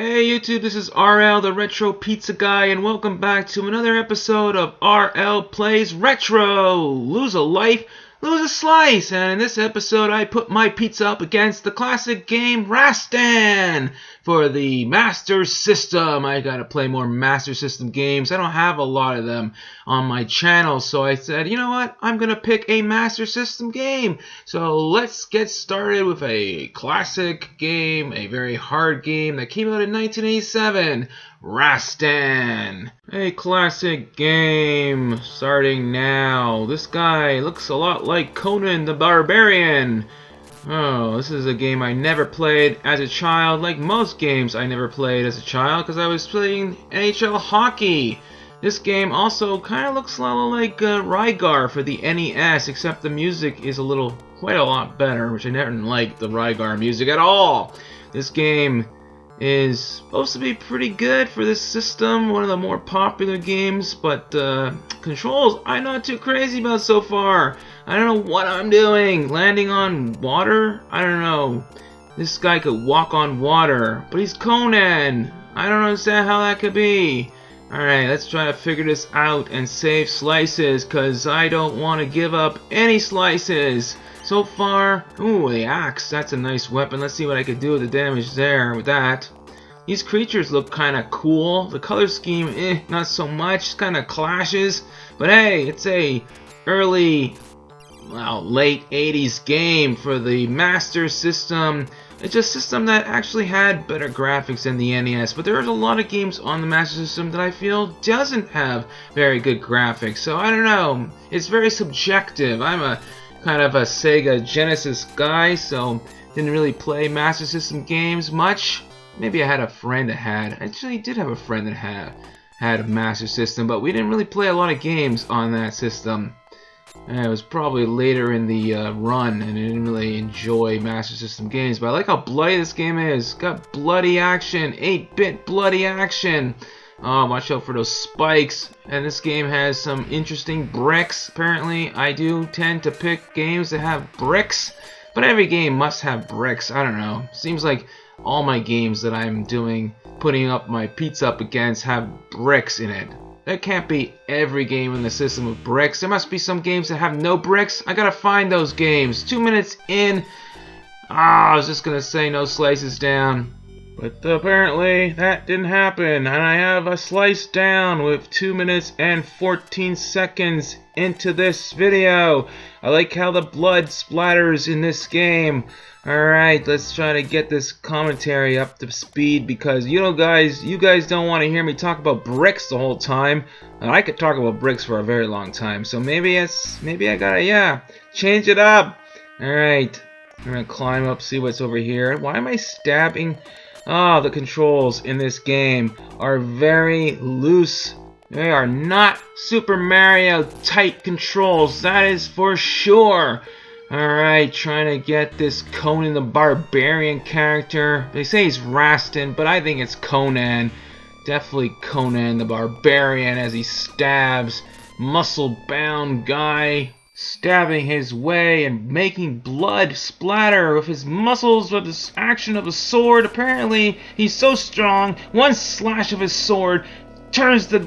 Hey YouTube, this is RL, the Retro Pizza Guy, and welcome back to another episode of RL Plays Retro! Lose a life, lose a slice! And in this episode I put my pizza up against the classic game Rastan for the Master System. I gotta play more Master System games. I don't have a lot of them on my channel, so I said, you know what, I'm gonna pick a Master System game. So let's get started with a classic game, a very hard game that came out in 1987, Rastan. A classic game, starting now. This guy looks a lot like Conan the Barbarian. Oh, this is a game I never played as a child, like most games I never played as a child, because I was playing NHL hockey. This game also kind of looks a little like Rygar for the NES, except the music is quite a lot better, which I never liked the Rygar music at all. This game is supposed to be pretty good for this system, one of the more popular games, but controls I'm not too crazy about so far. I don't know what I'm doing. Landing on water? I don't know. This guy could walk on water, but he's Conan. I don't understand how that could be. Alright, let's try to figure this out and save slices, because I don't want to give up any slices. So far, ooh, the axe, that's a nice weapon. Let's see what I could do with the damage there with that. These creatures look kind of cool. The color scheme, not so much, kind of clashes. But hey, it's a early, late 80s game for the Master System. It's a system that actually had better graphics than the NES, but there's a lot of games on the Master System that I feel doesn't have very good graphics. So I don't know, it's very subjective. I'm a kind of a Sega Genesis guy, so didn't really play Master System games much. Maybe I had a friend that had. I actually did have a friend that had a Master System, but we didn't really play a lot of games on that system. It was probably later in the run, and I didn't really enjoy Master System games. But I like how bloody this game is. Got bloody action, 8-bit bloody action. Oh, watch out for those spikes. And this game has some interesting bricks. Apparently, I do tend to pick games that have bricks, but every game must have bricks. I don't know. Seems like all my games that I'm putting up my pizza up against, have bricks in it. That can't be every game in the system with bricks. There must be some games that have no bricks. I gotta find those games. 2 minutes in. I was just gonna say no slices down, but apparently that didn't happen, and I have a slice down with 2 minutes and 14 seconds into this video. I like how the blood splatters in this game. Alright, let's try to get this commentary up to speed, because you guys don't want to hear me talk about bricks the whole time. And I could talk about bricks for a very long time, so maybe I gotta change it up. Alright, I'm gonna climb up, see what's over here. Why am I stabbing? The controls in this game are very loose. They are not Super Mario tight controls, that is for sure. Alright, trying to get this Conan the Barbarian character. They say he's Rastan, but I think it's Conan. Definitely Conan the Barbarian, as he stabs muscle-bound guy, stabbing his way and making blood splatter with his muscles with this action of a sword. Apparently, he's so strong, one slash of his sword turns the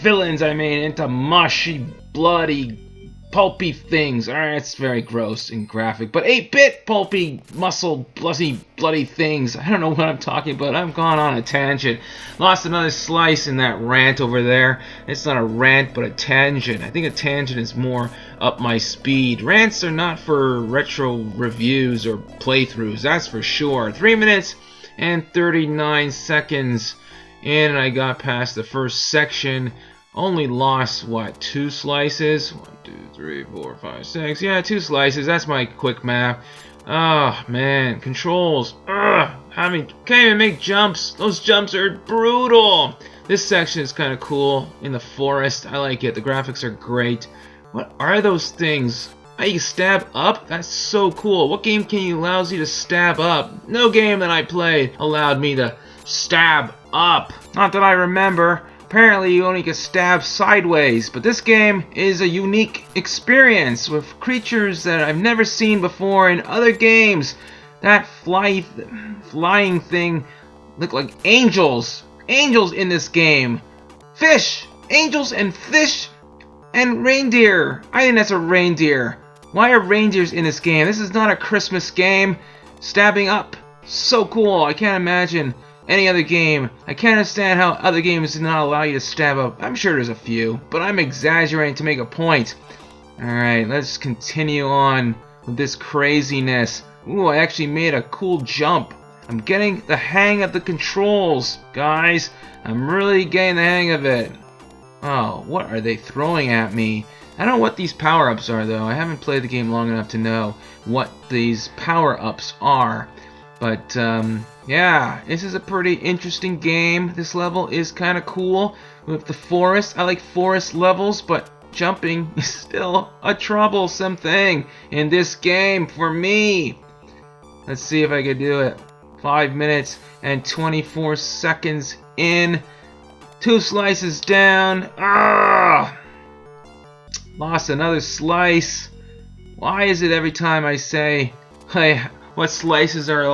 villains, into mushy, bloody, pulpy things. Alright, it's very gross and graphic, but 8-bit pulpy, muscle, bloody things. I don't know what I'm talking about. I've gone on a tangent. Lost another slice in that rant over there. It's not a rant, but a tangent. I think a tangent is more up my speed. Rants are not for retro reviews or playthroughs, that's for sure. 3 minutes and 39 seconds in, and I got past the first section. Only lost, what, 2 slices? 1, 2, 3, 4, 5, 6. Yeah, 2 slices. That's my quick map. Oh, man. Controls. Can't even make jumps. Those jumps are brutal. This section is kind of cool. In the forest. I like it. The graphics are great. What are those things? You can stab up? That's so cool. What game allows you to stab up? No game that I played allowed me to stab up. Not that I remember. Apparently you only can stab sideways, but this game is a unique experience with creatures that I've never seen before in other games. That flying thing look like angels. Angels in this game. Fish. Angels and fish and reindeer. I think that's a reindeer. Why are reindeers in this game? This is not a Christmas game. Stabbing up. So cool. I can't imagine any other game. I can't understand how other games do not allow you to stab up. I'm sure there's a few, but I'm exaggerating to make a point. Alright, let's continue on with this craziness. Ooh, I actually made a cool jump. I'm getting the hang of the controls, guys. I'm really getting the hang of it. Oh, what are they throwing at me? I don't know what these power-ups are, though. I haven't played the game long enough to know what these power-ups are. But, yeah, this is a pretty interesting game. This level is kind of cool with the forest. I like forest levels, but jumping is still a troublesome thing in this game for me. Let's see if I can do it. 5 minutes and 24 seconds in. 2 slices down. Ah! Lost another slice. Why is it every time I say, hey, what slices are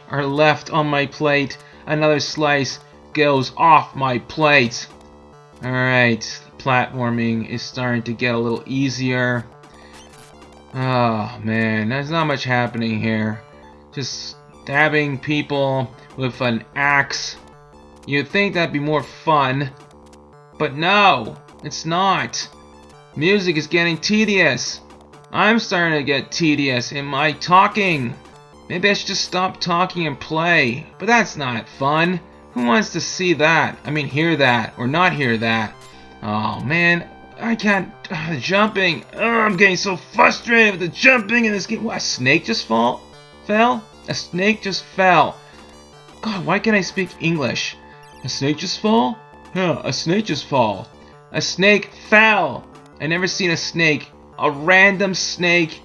left on my plate, another slice goes off my plate? Alright, platforming is starting to get a little easier. Oh man, there's not much happening here. Just stabbing people with an axe. You'd think that'd be more fun, but no, it's not. Music is getting tedious. I'm starting to get tedious in my talking. Maybe I should just stop talking and play, but that's not fun. Who wants to see that? I mean, hear that, or not hear that. Oh man, I can't. Jumping. I'm getting so frustrated with the jumping in this game. What, a snake just fell? A snake just fell. God, why can't I speak English? A snake just fall? Yeah, a snake just fall. A snake fell. I never seen a snake. A random snake.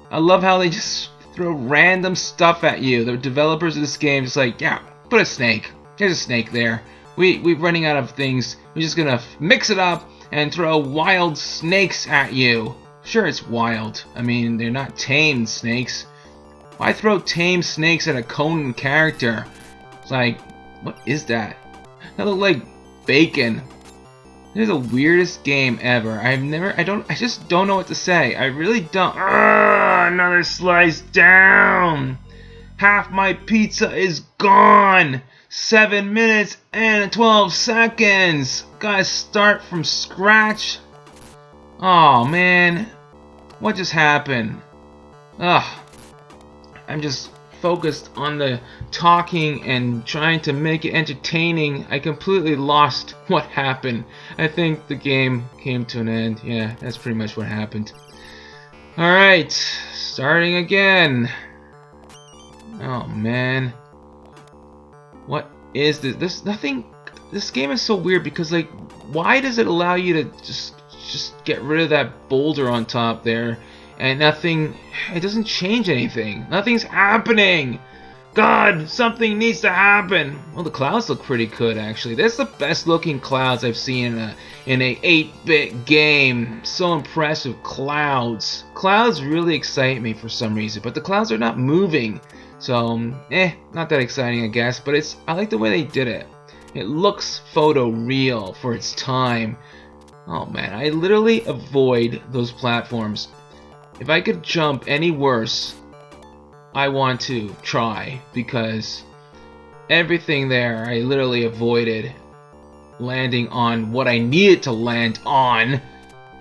I love how they just throw random stuff at you. The developers of this game just like, yeah, put a snake. There's a snake there. We're running out of things. We're just gonna mix it up and throw wild snakes at you. Sure, it's wild. I mean, they're not tamed snakes. Why throw tame snakes at a Conan character? It's like, what is that? That looks like bacon. This is the weirdest game ever. I just don't know what to say. I really don't. Another slice down. Half my pizza is gone. 7 minutes and 12 seconds. Gotta start from scratch. Oh man, what just happened? Ugh. I'm just focused on the talking and trying to make it entertaining. I completely lost what happened. I think the game came to an end. Yeah, that's pretty much what happened. Alright, starting again. Oh man. What is this? This game is so weird because, like, why does it allow you to just get rid of that boulder on top there? And nothing, it doesn't change anything. Nothing's happening. God, something needs to happen. Well, the clouds look pretty good, actually. That's the best looking clouds I've seen in a 8-bit game. So impressive clouds. Clouds really excite me for some reason, but the clouds are not moving. So, not that exciting, I guess. But I like the way they did it. It looks photoreal for its time. Oh man, I literally avoid those platforms. If I could jump any worse, I want to try, because everything there I literally avoided landing on what I needed to land on.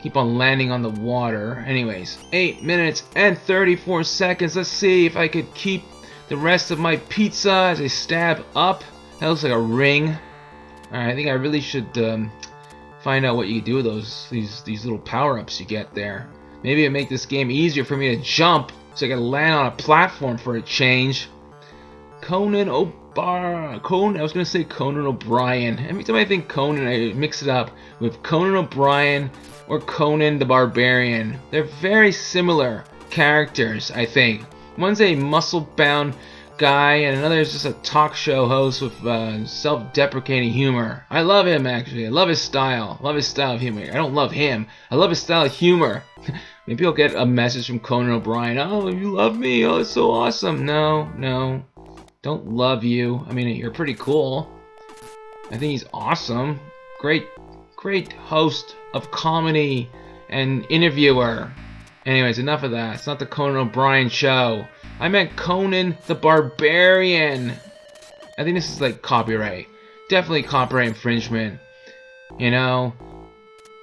Keep on landing on the water. Anyways, 8 minutes and 34 seconds. Let's see if I could keep the rest of my pizza as I stab up. That looks like a ring. Alright, I think I really should find out what you can do with these little power-ups you get there. Maybe it'll make this game easier for me to jump, so I can land on a platform for a change. I was gonna say Conan O'Brien. Every time I think Conan, I mix it up with Conan O'Brien or Conan the Barbarian. They're very similar characters, I think. One's a muscle-bound guy, and another is just a talk show host with self-deprecating humor. I love him, actually. I love his style. I love his style of humor. I don't love him. I love his style of humor. Maybe I'll get a message from Conan O'Brien. Oh, you love me. Oh, it's so awesome. No. don't love you. I mean, you're pretty cool. I think he's awesome. Great host of comedy and interviewer. Anyways, enough of that. It's not the Conan O'Brien show. I meant Conan the Barbarian. I think this is like copyright. Definitely copyright infringement. You know?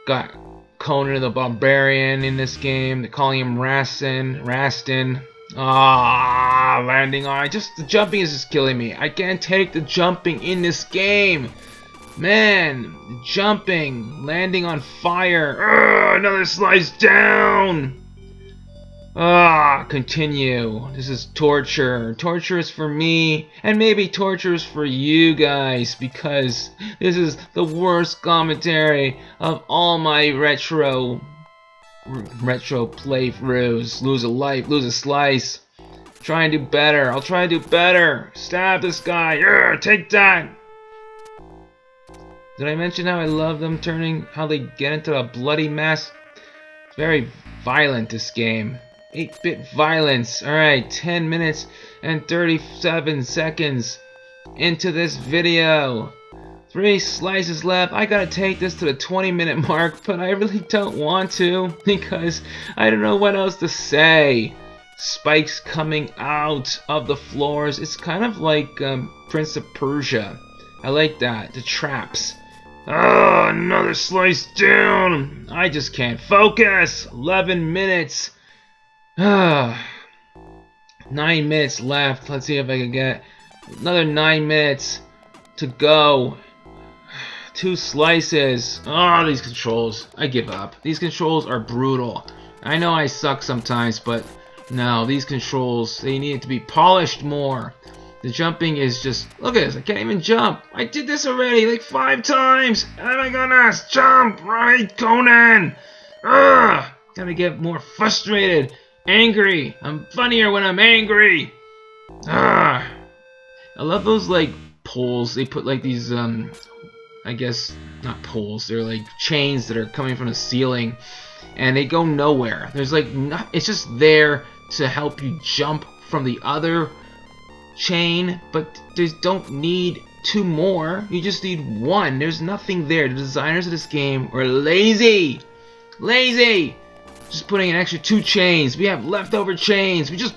Got Conan the Barbarian in this game. They're calling him Rastan. Landing on. The jumping is just killing me. I can't take the jumping in this game. Man, jumping, landing on fire. Another slice down. Continue. This is torture. Torture is for me, and maybe torture is for you guys, because this is the worst commentary of all my retro playthroughs. Lose a life, lose a slice. Try and do better. I'll try to do better. Stab this guy. Take that. Did I mention how I love them how they get into a bloody mess? It's very violent, this game. 8-bit violence. Alright, 10 minutes and 37 seconds into this video. 3 slices left. I gotta take this to the 20-minute mark, but I really don't want to, because I don't know what else to say. Spikes coming out of the floors. It's kind of like Prince of Persia. I like that. The traps. Another slice down. I just can't focus. 11 minutes. 9 minutes left. Let's see if I can get another 9 minutes to go. 2 slices. These controls. I give up. These controls are brutal. I know I suck sometimes, but no, these controls, they need to be polished more. The jumping is just, look at this, I can't even jump. I did this already like 5 times. Oh my goodness, jump, right, Conan. Gotta get more frustrated, angry. I'm funnier when I'm angry. I love those like poles. They put like these, I guess, not poles, they're like chains that are coming from the ceiling. And they go nowhere. There's like, it's just there to help you jump from the other chain, but they don't need 2 more. You just need 1. There's nothing there. The designers of this game are lazy. Just putting an extra 2 chains. We have leftover chains. We just,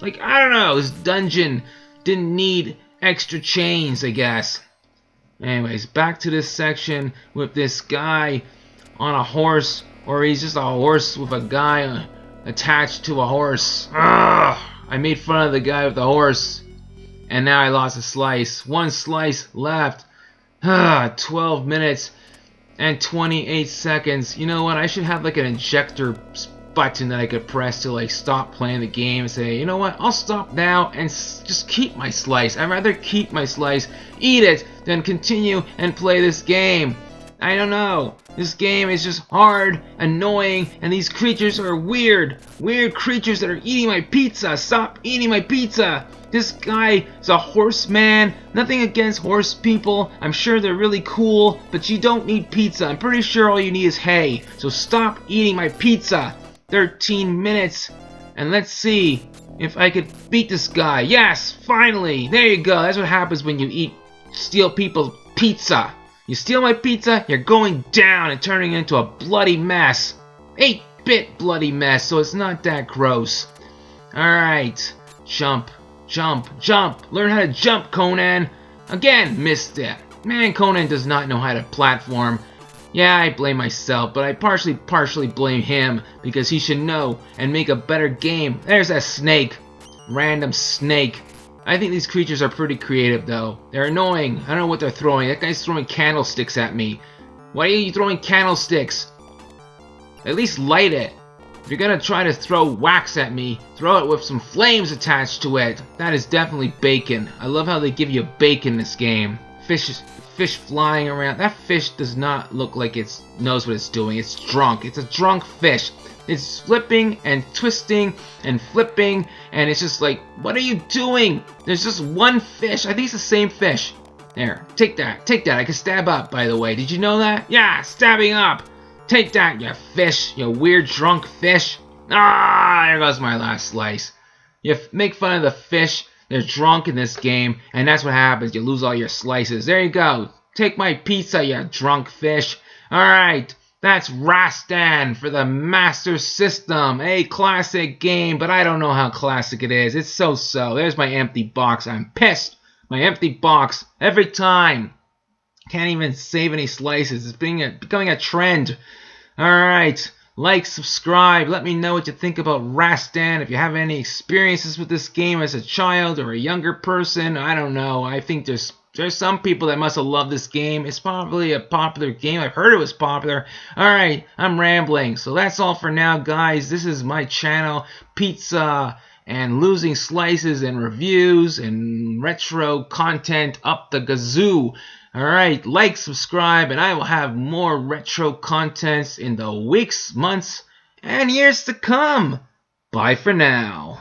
like, I don't know. This dungeon didn't need extra chains, I guess. Anyways, back to this section with this guy on a horse, or he's just a horse with a guy attached to a horse. I made fun of the guy with the horse, and now I lost a slice. 1 slice left. 12 minutes and 28 seconds. You know what? I should have like an ejector button that I could press to like stop playing the game and say, you know what? I'll stop now and just keep my slice. I'd rather keep my slice, eat it, than continue and play this game. I don't know. This game is just hard, annoying, and these creatures are weird. Weird creatures that are eating my pizza. Stop eating my pizza. This guy is a horseman. Nothing against horse people. I'm sure they're really cool, but you don't need pizza. I'm pretty sure all you need is hay. So stop eating my pizza. 13 minutes. And let's see if I could beat this guy. Yes, finally. There you go. That's what happens when you steal people's pizza. You steal my pizza, you're going down and turning into a bloody mess. 8-bit bloody mess, so it's not that gross. Alright. Jump. Learn how to jump, Conan. Again, missed it. Man, Conan does not know how to platform. Yeah, I blame myself, but I partially blame him, because he should know and make a better game. There's that snake. Random snake. I think these creatures are pretty creative, though. They're annoying. I don't know what they're throwing. That guy's throwing candlesticks at me. Why are you throwing candlesticks? At least light it. If you're gonna try to throw wax at me, throw it with some flames attached to it. That is definitely bacon. I love how they give you bacon in this game. Fish flying around. That fish does not look like it knows what it's doing. It's drunk. It's a drunk fish. It's flipping and twisting and flipping, and it's just like, what are you doing? There's just 1 fish. I think it's the same fish. There, take that. I can stab up, by the way. Did you know that? Yeah, stabbing up. Take that, you fish, you weird drunk fish. There goes my last slice. You make fun of the fish They're drunk in this game, and that's what happens. You lose all your slices. There you go. Take my pizza, you drunk fish. Alright, that's Rastan for the Master System. A classic game, but I don't know how classic it is. It's so-so. There's my empty box. I'm pissed. My empty box. Every time. Can't even save any slices. It's becoming a trend. Alright. Like, subscribe. Let me know what you think about Rastan. If you have any experiences with this game as a child or a younger person, I don't know. I think there's some people that must have loved this game. It's probably a popular game. I've heard it was popular. Alright, I'm rambling. So that's all for now, guys. This is my channel, Pizza and losing slices and reviews and retro content up the gazoo. Alright, like, subscribe, and I will have more retro contents in the weeks, months, and years to come. Bye for now.